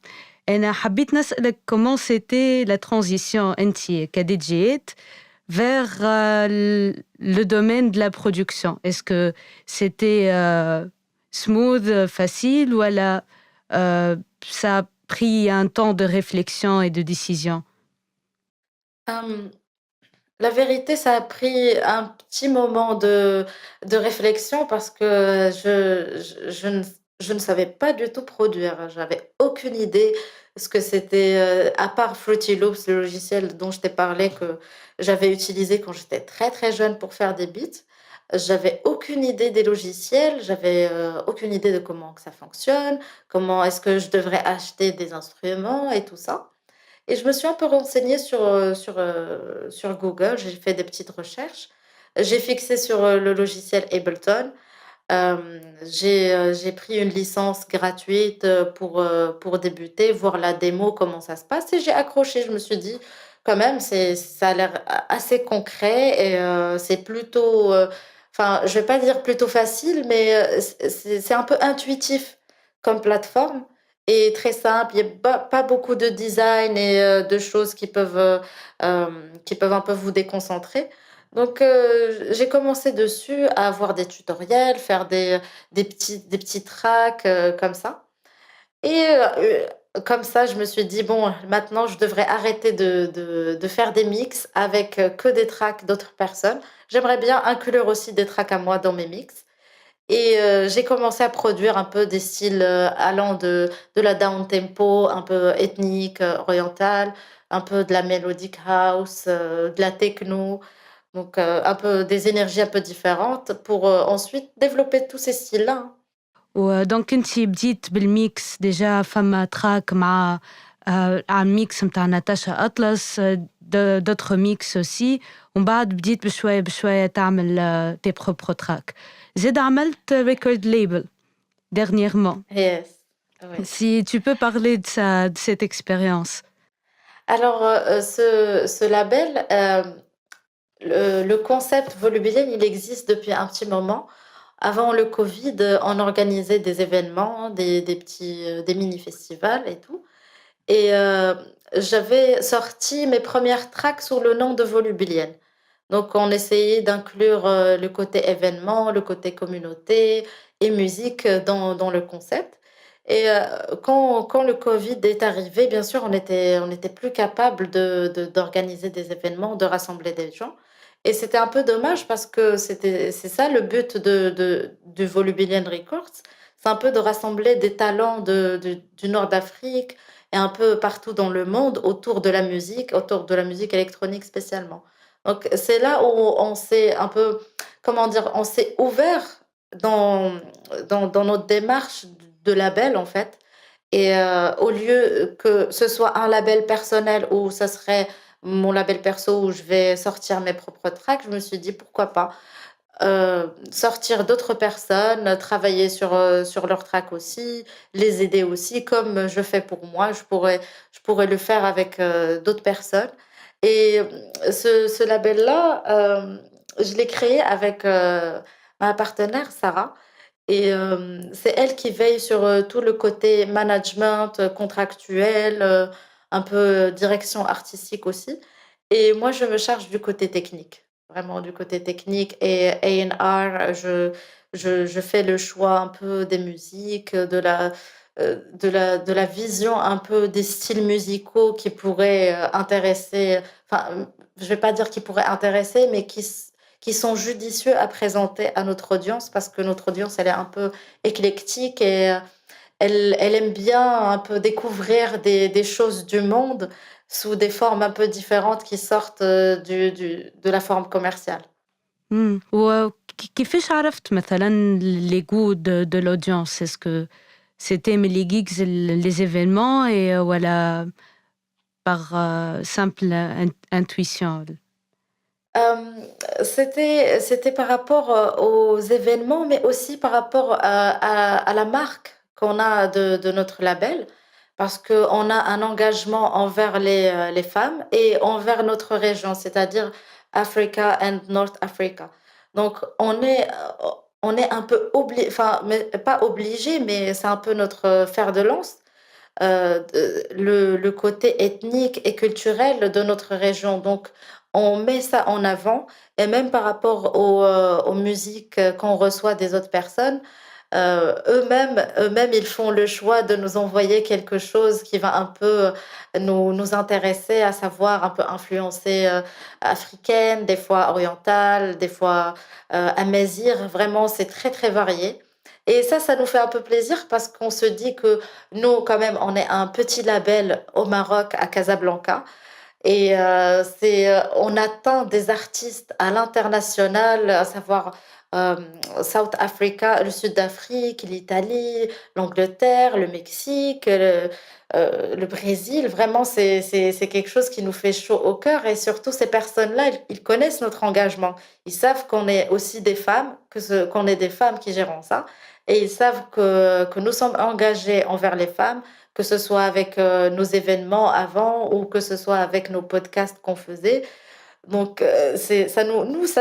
أنا حبيت نسألك comment c'était la transition انتي كديجيت vers le domaine de la production. Est-ce que c'était smooth, facile ou alors ça a pris un temps de réflexion et de décision? Hem, la vérité, ça a pris un petit moment de réflexion parce que je ne savais pas du tout produire. J'avais aucune idée ce que c'était, à part Fruity Loops, le logiciel dont je t'ai parlé, que j'avais utilisé quand j'étais très, très jeune pour faire des beats. J'avais aucune idée des logiciels, j'avais, aucune idée de comment que ça fonctionne, comment est-ce que je devrais acheter des instruments et tout ça. Et je me suis un peu renseignée sur Google, j'ai fait des petites recherches. J'ai fixé sur, le logiciel Ableton. J'ai pris une licence gratuite, pour débuter, voir la démo, comment ça se passe et j'ai accroché. Je me suis dit: «Quand même, ça a l'air assez concret et c'est plutôt, enfin, je vais pas dire plutôt facile, mais c'est un peu intuitif comme plateforme et très simple. Il y a pas beaucoup de design et de choses qui peuvent un peu vous déconcentrer. Donc j'ai commencé dessus à voir des tutoriels, faire des petits tracks, comme ça et comme ça, je me suis dit: «Bon, maintenant je devrais arrêter de faire des mix avec, que des tracks d'autres personnes. J'aimerais bien inclure aussi des tracks à moi dans mes mix» et j'ai commencé à produire un peu des styles, allant de la down tempo, un peu ethnique, orientale, un peu de la melodic house, de la techno. Donc un peu des énergies un peu différentes pour, ensuite développer tous ces styles-là, hein. ودونك انتي بديت بالميكس ديجا فما تراك مع على الميكس متاع ناتاشا أطلس دوتر ميكس اوسي ومن بعد بديت بشوية بشوية تعمل تي بروبر تراك زيد عملت ريكورد ليبل dernièrement. Yes, ouais. Si tu peux parler de cette expérience. Alors, ce label, le concept Volubilien, il existe depuis un petit moment. Avant le covid, on organisait des événements, des petits, des mini-festivals et tout et j'avais sorti mes premières tracks sous le nom de Volubilien. Donc on essayait d'inclure, le côté événement, le côté communauté et musique, dans le concept et quand le covid est arrivé, bien sûr, on était plus capable d'organiser des événements, de rassembler des gens et c'était un peu dommage parce que c'est ça le but du Volubilien Records. C'est un peu de rassembler des talents du nord d'Afrique et un peu partout dans le monde autour de la musique électronique spécialement. Donc c'est là où on s'est un peu, comment dire? On s'est ouvert dans dans notre démarche de label, en fait et au lieu que ce soit un label personnel où ça serait mon label perso où je vais sortir mes propres tracks, je me suis dit: «Pourquoi pas?» sortir d'autres personnes, travailler sur leurs tracks aussi, les aider aussi comme je fais pour moi, je pourrais le faire avec, d'autres personnes et ce label-là, je l'ai créé avec, ma partenaire Sarah et c'est elle qui veille sur, tout le côté management, contractuel, un peu direction artistique aussi et moi je me charge du côté technique. Vraiment du côté technique et A&R, je fais le choix un peu des musiques, de la vision un peu des styles musicaux qui pourraient, intéresser, enfin, je vais pas dire qui pourraient intéresser, mais qui sont judicieux à présenter à notre audience parce que notre audience, elle est un peu éclectique elle aime bien un peu découvrir des choses du monde sous des formes un peu différentes qui sortent de la forme commerciale. وكيفاش عرفت مثلا les goûts de l'audience? Est-ce que c'était mais les gigs, les événements et voilà par simple intuition? C'était par rapport, aux événements, mais aussi par rapport à la marque qu'on a de notre label. Parce qu'on a un engagement envers les femmes et envers notre région, c'est-à-dire Africa and North Africa. Donc on est un peu enfin, mais pas obligé, mais c'est un peu notre, fer de lance, le côté ethnique et culturel de notre région. Donc, on met ça en avant et même par rapport aux musiques qu'on reçoit des autres personnes, eux-mêmes, ils font le choix de nous envoyer quelque chose qui va un peu nous intéresser, à savoir un peu influencée africaine, des fois orientale, des fois amazigh. Vraiment, c'est très, très varié. Et ça nous fait un peu plaisir parce qu'on se dit que nous, quand même, on est un petit label au Maroc, à Casablanca. Et on atteint des artistes à l'international, à savoir South Africa, le Sud d'Afrique, l'Italie, l'Angleterre, le Mexique, le Brésil. Vraiment, c'est quelque chose qui nous fait chaud au cœur. Et surtout, ces personnes-là, ils connaissent notre engagement. Ils savent qu'on est aussi des femmes, qu'on est des femmes qui gérons ça. Et ils savent que nous sommes engagés envers les femmes, que ce soit avec nos événements avant ou que ce soit avec nos podcasts qu'on faisait. Donc, ça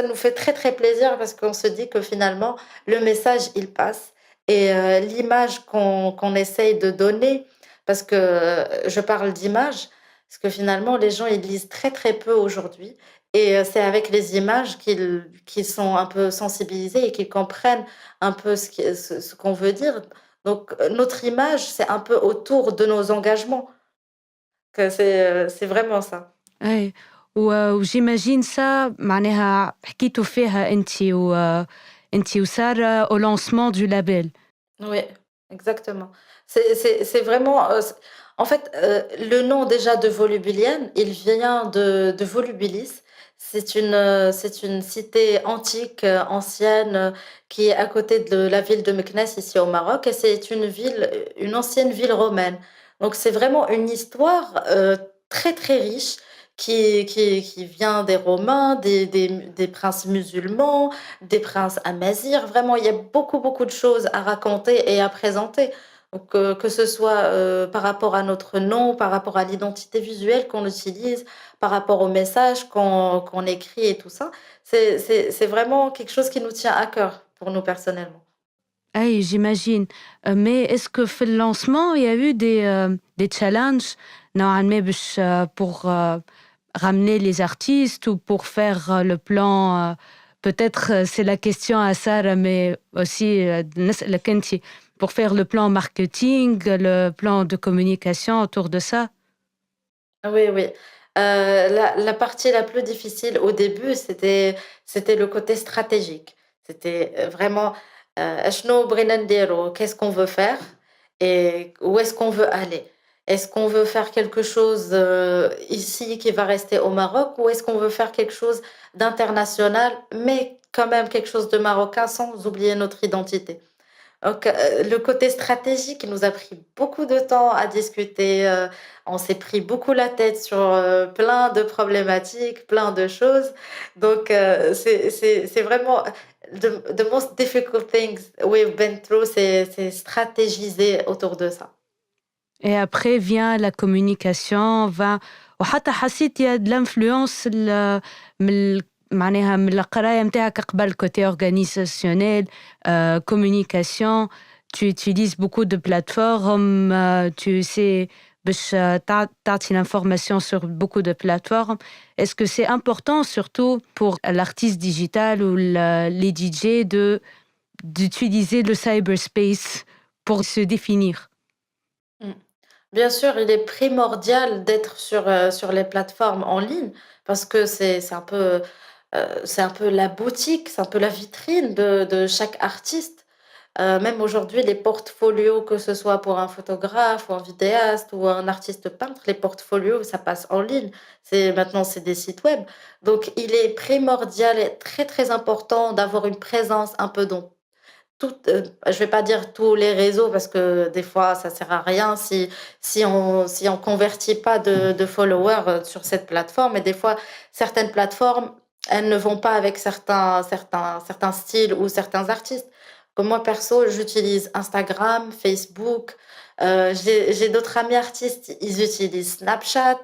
nous fait très, très plaisir parce qu'on se dit que finalement, le message, il passe. Et l'image qu'on essaye de donner, parce que je parle d'image, parce que finalement, les gens, ils lisent très, très peu aujourd'hui. Et c'est avec les images qu'ils sont un peu sensibilisés et qu'ils comprennent un peu ce qu'on veut dire. Donc, notre image, c'est un peu autour de nos engagements. Que c'est vraiment ça. أي وجيماجين سا معناها حكيتوا فيها انت وسارة au lancement du label. Oui, exactement. C'est vraiment. En fait, le nom déjà de Volubilienne, il vient de Volubilis. C'est une cité antique, ancienne, qui est à côté de la ville de Meknès, ici au Maroc. Et c'est une ancienne ville romaine. Donc, c'est vraiment une histoire très, très riche qui vient des Romains, des princes musulmans, des princes amazirs. Vraiment, il y a beaucoup, beaucoup de choses à raconter et à présenter. Donc, que ce soit par rapport à notre nom, par rapport à l'identité visuelle qu'on utilise, par rapport au message qu'on écrit et tout ça, c'est vraiment quelque chose qui nous tient à cœur pour nous personnellement. أي j'imagine. Mais est-ce que في le lancement il y a eu des challenges نوعا ما باش pour ramener les artistes ou pour faire le plan peut-être c'est la question à Sarah mais aussi نسألك انت pour faire le plan marketing, le plan de communication autour de ça? Oui, oui. La partie la plus difficile au début, c'était le côté stratégique. C'était vraiment شنو بغينا نديرو, qu'est-ce qu'on veut faire et où est-ce qu'on veut aller. Est-ce qu'on veut faire quelque chose ici qui va rester au Maroc ou est-ce qu'on veut faire quelque chose d'international, mais quand même quelque chose de marocain sans oublier notre identité. Donc, le côté stratégique nous a pris beaucoup de temps à discuter. On s'est pris beaucoup la tête sur plein de problématiques, plein de choses. Donc, c'est vraiment the most difficult things we've been through, c'est stratégiser autour de ça. Et après vient la communication وحتى حسيت يا de l'influence معناها من القراية متاعك قبل côté organisationnel, communication, tu utilises beaucoup de plateformes, tu sais باش تعطي l'information sur beaucoup de plateformes. Est-ce que c'est important surtout pour l'artiste digital ou les DJ d'utiliser le cyberspace pour se définir? Mm. Bien sûr, il est primordial d'être sur les plateformes en ligne parce que c'est un peu la boutique, c'est un peu la vitrine de chaque artiste. Même aujourd'hui, les portfolios, que ce soit pour un photographe ou un vidéaste ou un artiste peintre, les portfolios, ça passe en ligne. Maintenant, c'est des sites web. Donc, il est primordial et très, très important d'avoir une présence un peu dans je vais pas dire tous les réseaux parce que des fois ça sert à rien si on convertit pas de followers sur cette plateforme. Et des fois, certaines plateformes, elles ne vont pas avec certains styles ou certains artistes. Comme moi perso, j'utilise Instagram, Facebook. J'ai d'autres amis artistes, ils utilisent Snapchat.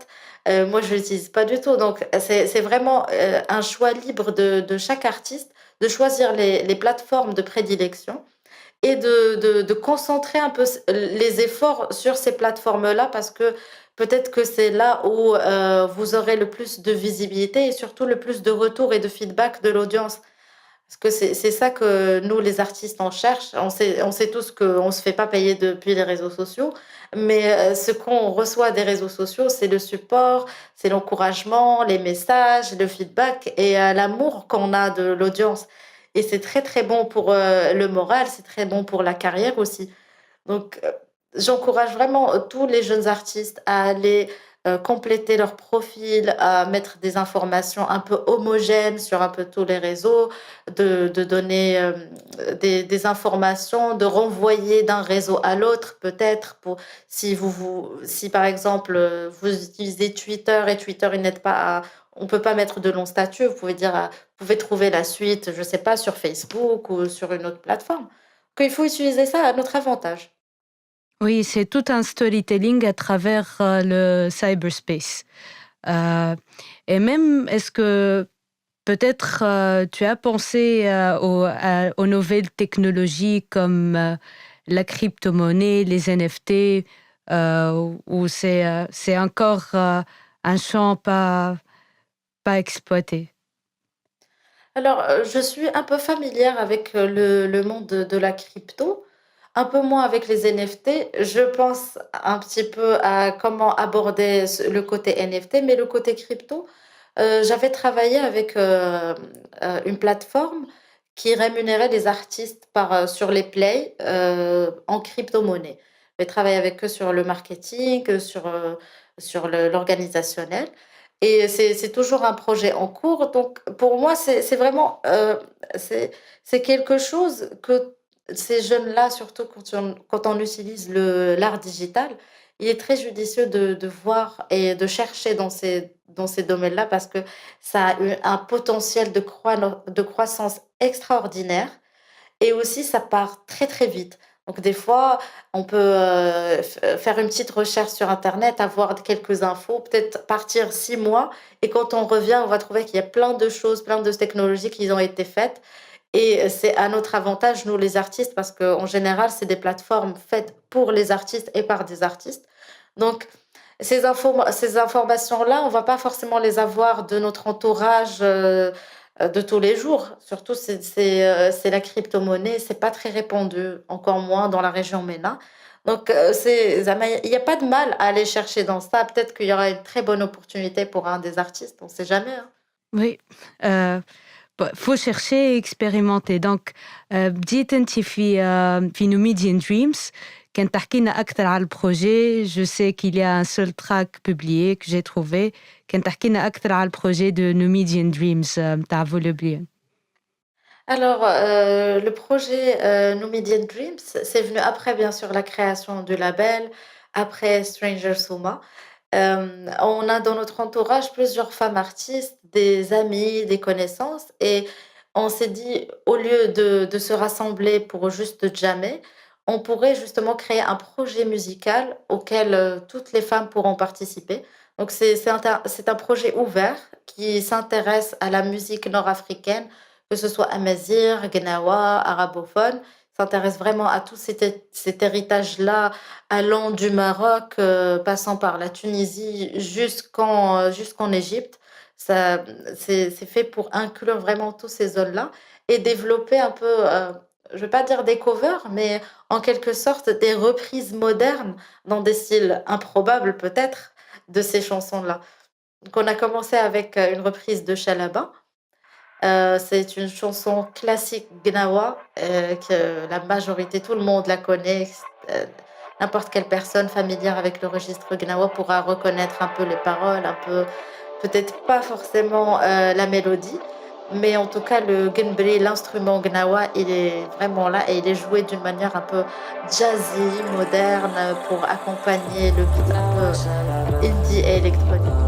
Moi, je l'utilise pas du tout. Donc, c'est vraiment un choix libre de chaque artiste de choisir les plateformes de prédilection et de concentrer un peu les efforts sur ces plateformes-là parce que peut-être que c'est là où vous aurez le plus de visibilité et surtout le plus de retours et de feedback de l'audience. Parce que c'est ça que nous, les artistes, on cherche. On sait tous qu'on ne se fait pas payer depuis les réseaux sociaux, mais ce qu'on reçoit des réseaux sociaux, c'est le support, c'est l'encouragement, les messages, le feedback et l'amour qu'on a de l'audience. Et c'est très, très bon pour le moral, c'est très bon pour la carrière aussi. Donc, j'encourage vraiment tous les jeunes artistes à aller compléter leur profil, à mettre des informations un peu homogènes sur un peu tous les réseaux, de donner des informations, de renvoyer d'un réseau à l'autre, peut-être, si par exemple vous utilisez Twitter et Twitter, il n'aide pas à. On peut pas mettre de longs statuts. Vous pouvez dire, vous pouvez trouver la suite, je sais pas, sur Facebook ou sur une autre plateforme. Qu'il faut utiliser ça à notre avantage. Oui, c'est tout un storytelling à travers le cyberspace. Euh, et même, est-ce que peut-être tu as pensé aux nouvelles technologies comme la crypto-monnaie, les NFT, ou c'est encore un champ pas exploité? Alors, je suis un peu familière avec le monde de la crypto, un peu moins avec les NFT. Je pense un petit peu à comment aborder le côté NFT, mais le côté crypto, j'avais travaillé avec une plateforme qui rémunérait les artistes sur les plays en crypto-monnaie. J'ai travaillé avec eux sur le marketing, sur l'organisationnel. Et c'est toujours un projet en cours. Donc, pour moi, c'est vraiment c'est c'est quelque chose que ces jeunes-là, surtout quand on utilise l'art digital, il est très judicieux de voir et de chercher dans ces domaines-là parce que ça a eu un potentiel de croissance extraordinaire et aussi ça part très, très vite. Donc des fois, on peut, faire une petite recherche sur internet, avoir quelques infos, peut-être partir 6 mois et quand on revient, on va trouver qu'il y a plein de choses, plein de technologies qui ont été faites et c'est à notre avantage, nous les artistes, parce qu'en général, c'est des plateformes faites pour les artistes et par des artistes. Donc ces informations-là, on va pas forcément les avoir de notre entourage, de tous les jours. Surtout, c'est la crypto-monnaie, c'est pas très répandu, encore moins dans la région MENA. Donc, il y a pas de mal à aller chercher dans ça. Peut-être qu'il y aura une très bonne opportunité pour un des artistes, on sait jamais, hein. Oui. euh, faut chercher et expérimenter. Donc بديت انت في Numidian Dreams. كان تحكي لنا أكثر على البروجي. Je sais qu'il y a un seul track publié que j'ai trouvé. كان تحكي لنا أكثر على البروجي de Numidian Dreams متاع Volubian. Alors, le projet Numidian Dreams, c'est venu après, bien sûr, la création du label, après Stranger Soma. On a dans notre entourage plusieurs femmes artistes, des amis, des connaissances, et on s'est dit, au lieu de se rassembler pour juste jammer, on pourrait justement créer un projet musical auquel toutes les femmes pourront participer. Donc c'est un projet ouvert qui s'intéresse à la musique nord-africaine, que ce soit amazigh, gnawa, arabophone, s'intéresse vraiment à tout cet héritage-là allant du Maroc, passant par la Tunisie jusqu'en Égypte. Ça, c'est fait pour inclure vraiment tous ces zones-là et développer un peu, je ne vais pas dire des covers, mais en quelque sorte des reprises modernes dans des styles improbables peut-être de ces chansons-là. Donc on a commencé avec une reprise de Chalaba C'est une chanson classique gnawa que la majorité, tout le monde la connaît. Euh, N'importe quelle personne familière avec le registre gnawa pourra reconnaître un peu les paroles, un peu, peut-être pas forcément la mélodie, mais en tout cas le gunbri, l'instrument gnawa, il est vraiment là et il est joué d'une manière un peu jazzy, moderne, pour accompagner le beat un peu indie et électronique.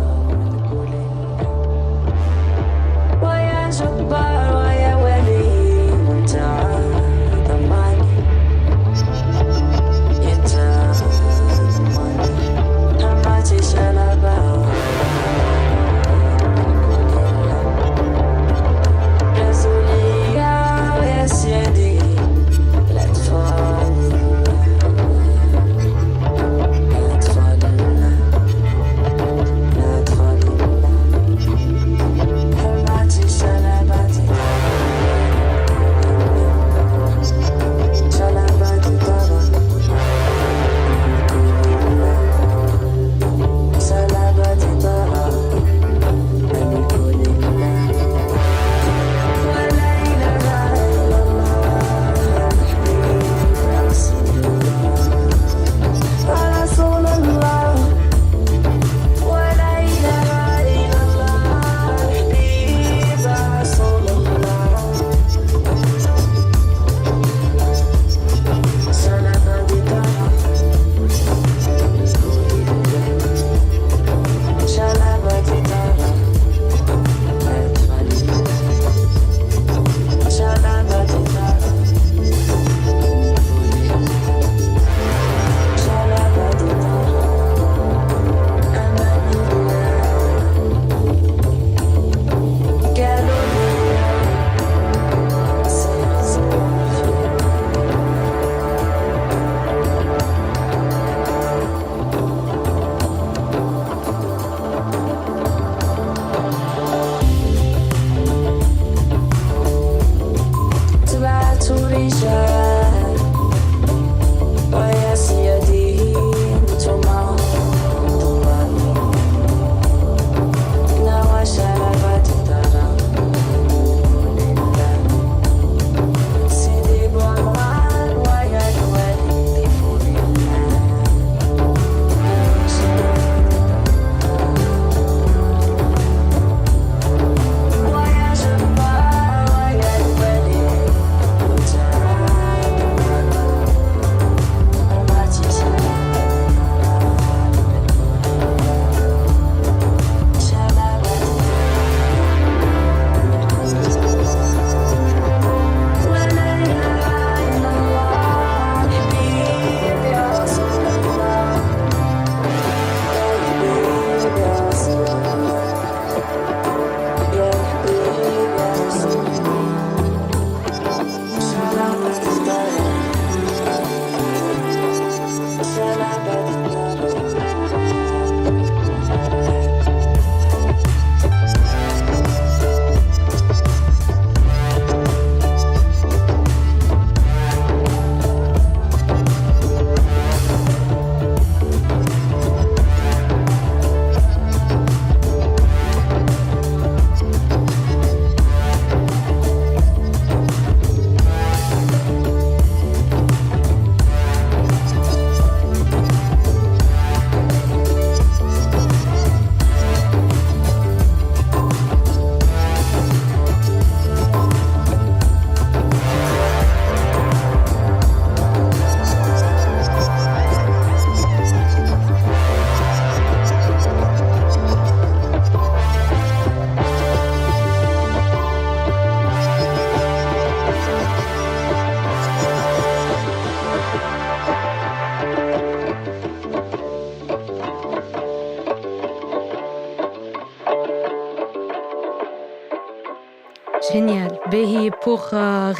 Génial. Behi, pour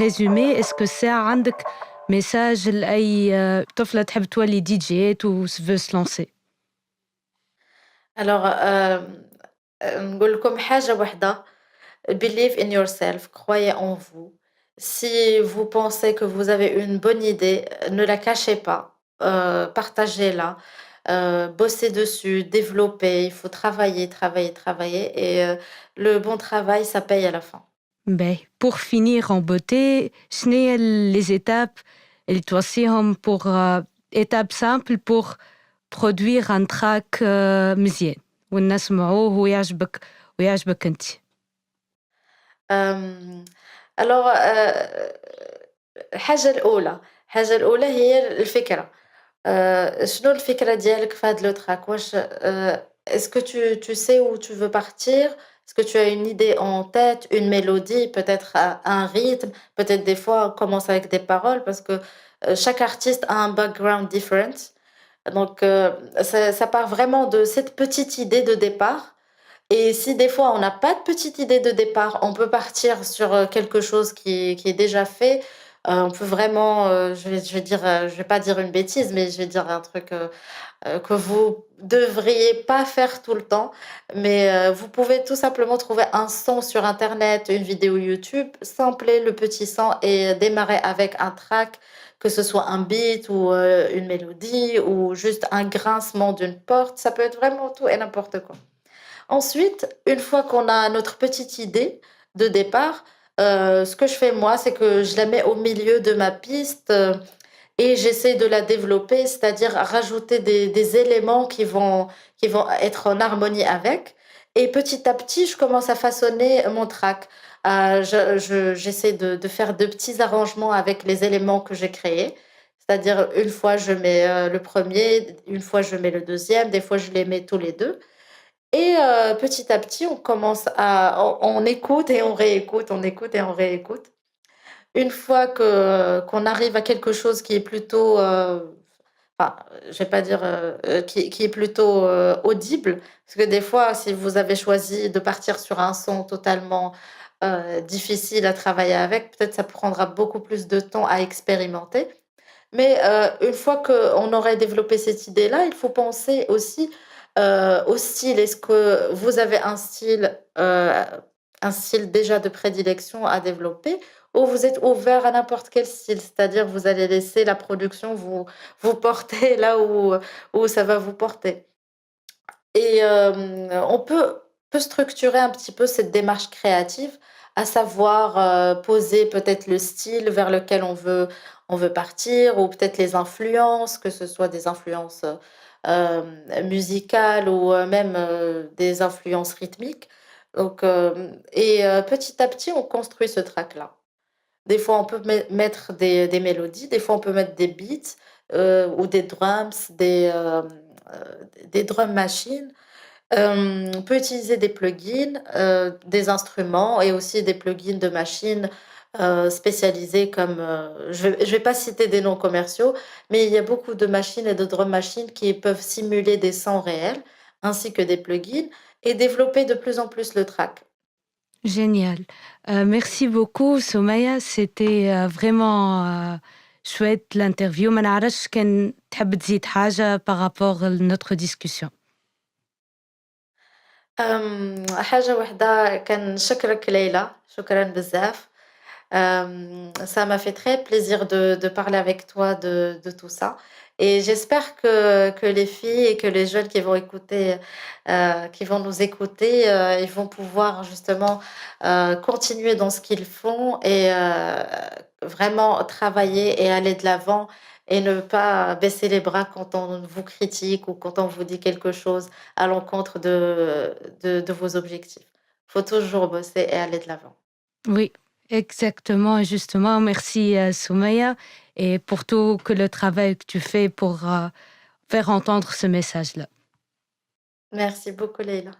résumer, est-ce que c'est un message لأي طفلة تحب تولي دي جي ou veut se lancer? Alors, نقول لكم حاجة واحدة. Believe in yourself, croyez en vous. Si vous pensez que vous avez une bonne idée, ne la cachez pas, partagez-la, bossez dessus, développez. Il faut travailler, travailler, travailler et le bon travail, ça paye à la fin. Ben, pour finir en beauté, شنو les étapes اللي توصيهم pour étape simple pour produire un track مزيان والناس يسمعوه ويعجبك انت. آم، alors الحاجة الأولى هي الفكرة. شنو الفكرة ديالك في هاد le track؟ واش est-ce que tu sais où tu veux partir? Est-ce que tu as une idée en tête, une mélodie, peut-être un rythme? Peut-être des fois on commence avec des paroles parce que chaque artiste a un background different. Donc ça part vraiment de cette petite idée de départ. Et si des fois on n'a pas de petite idée de départ, on peut partir sur quelque chose qui est déjà fait. On peut vraiment, je vais dire, je vais pas dire une bêtise, mais je vais dire un truc que vous devriez pas faire tout le temps. Mais vous pouvez tout simplement trouver un son sur Internet, une vidéo YouTube, sampler le petit son et démarrer avec un track, que ce soit un beat ou une mélodie ou juste un grincement d'une porte. Ça peut être vraiment tout et n'importe quoi. Ensuite, une fois qu'on a notre petite idée de départ, ce que je fais moi, c'est que je la mets au milieu de ma piste, et j'essaie de la développer, c'est-à-dire rajouter des éléments qui vont être en harmonie avec. Et petit à petit, je commence à façonner mon track. J'essaie de faire de petits arrangements avec les éléments que j'ai créés. C'est-à-dire, une fois, je mets le premier, une fois, je mets le deuxième, des fois, je les mets tous les deux. Et petit à petit, on écoute et on réécoute, on écoute et on réécoute. Une fois qu'on arrive à quelque chose qui est plutôt, enfin, je vais pas dire, qui est plutôt, audible, parce que des fois, si vous avez choisi de partir sur un son totalement, difficile à travailler avec, peut-être ça prendra beaucoup plus de temps à expérimenter. Mais une fois qu'on aurait développé cette idée-là, il faut penser aussi au style. Est-ce que vous avez un style déjà de prédilection à développer ou vous êtes ouvert à n'importe quel style? C'est-à-dire vous allez laisser la production vous porter là où ça va vous porter. Et peut structurer un petit peu cette démarche créative, à savoir, poser peut-être le style vers lequel on veut partir ou peut-être les influences, que ce soit des influences, musicales ou, même, des influences rythmiques. Donc, petit à petit, on construit ce track-là. Des fois, on peut mettre des mélodies, des fois, on peut mettre des beats, ou des drums, des drum machines. On peut utiliser des plugins, des instruments et aussi des plugins de machines, spécialisées comme, je vais pas citer des noms commerciaux, mais il y a beaucoup de machines et de drum machines qui peuvent simuler des sons réels, ainsi que des plugins et développer de plus en plus le track. Génial. Merci beaucoup Soumaya, c'était vraiment chouette l'interview. ما نعرفش كان تحب تزيد حاجة par rapport à notre discussion. حاجة وحدة كنشكرك ليلى، شكرًا بزاف. Ça m'a fait très plaisir de parler avec toi de tout ça et j'espère que les filles et que les jeunes qui vont nous écouter, ils vont pouvoir justement, continuer dans ce qu'ils font et vraiment travailler et aller de l'avant et ne pas baisser les bras quand on vous critique ou quand on vous dit quelque chose à l'encontre de vos objectifs. Faut toujours bosser et aller de l'avant. Oui, exactement, justement. Merci Soumaya et pour tout que le travail que tu fais pour faire entendre ce message-là. Merci beaucoup Leïla.